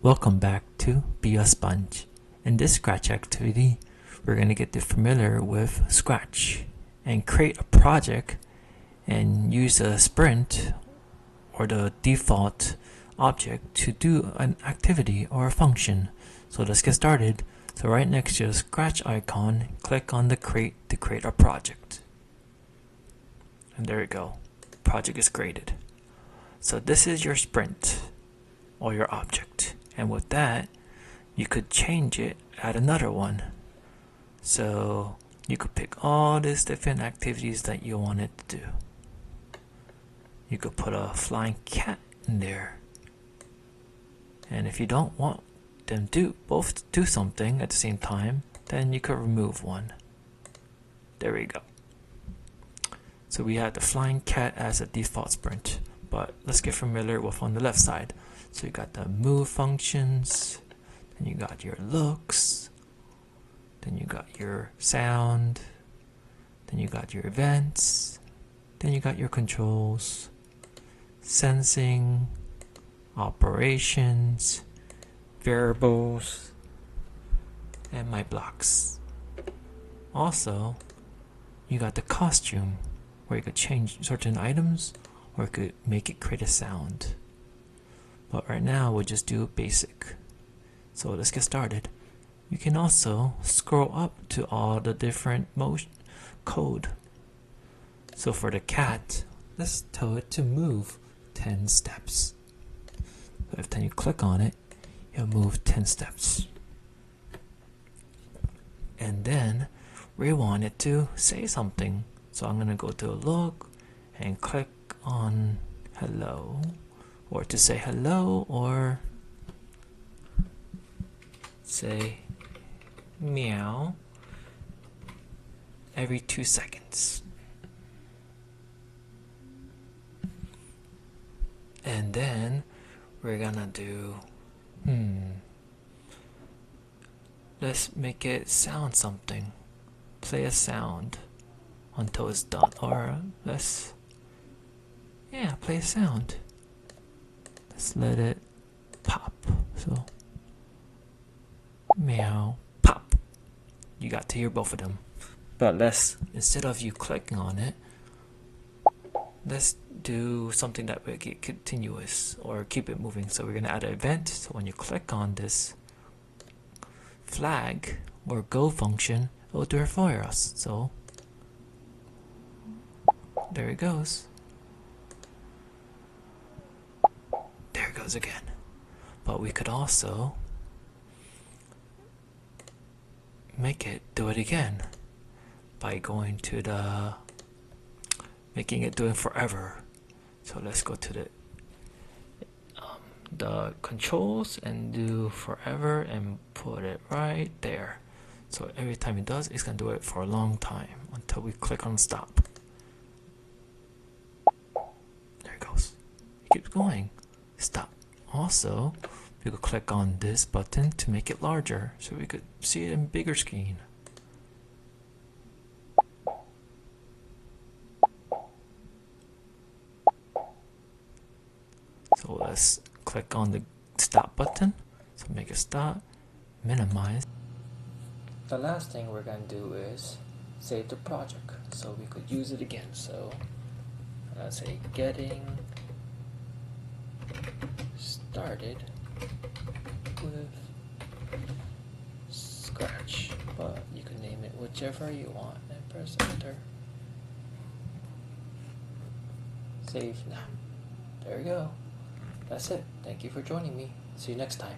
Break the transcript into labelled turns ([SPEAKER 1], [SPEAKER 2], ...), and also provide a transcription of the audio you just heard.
[SPEAKER 1] Welcome back to Be a Sponge. In this Scratch activity, we're going to get familiar with Scratch and create a project and use a sprint or the default object to do an activity or a function. So let's get started. So right next to the Scratch icon, click on the Create to create a project. And there you go. Project is created. So this is your sprint or your object. And with that, you could change it, add another one. So you could pick all these different activities that you wanted to do. You could put a flying cat in there. And if you don't want them to both do something at the same time, then you could remove one. There we go. So we have the flying cat as a default sprint. But let's get familiar with on the left side. So you got the move functions, then you got your looks, then you got your sound, then you got your events, then you got your controls, sensing, operations, variables, and my blocks. Also, you got the costume, where you could change certain items or you could make it create a sound. But right now we'll just do basic. So let's get started. You can also scroll up to all the different motion code. So for the cat, let's tell it to move 10 steps. So if then you click on it, it'll move 10 steps. And then we want it to say something. So I'm going to go to a look and click on hello, or to say hello, or say meow every 2 seconds. And then we're gonna do let's make it sound something. Play a sound until it's done, or play a sound. Let's let it pop. So meow, pop. You got to hear both of them. But instead of you clicking on it, let's do something that will get continuous or keep it moving. So we're gonna add an event. So when you click on this flag or go function, it will do it for us. So there it goes. There it goes again. But we could also make it do it again by going to making it do it forever. So let's go to the controls and do forever and put it right there. So every time it does, it's gonna do it for a long time until we click on stop. There it goes. It keeps going. Stop. Also, we could click on this button to make it larger so we could see it in bigger screen. So let's click on the stop button. So make it stop, minimize. The last thing we're going to do is save the project so we could use it again. So let's say getting started with Scratch, but you can name it whichever you want and press enter. Save now. There we go. That's it. Thank you for joining me. See you next time.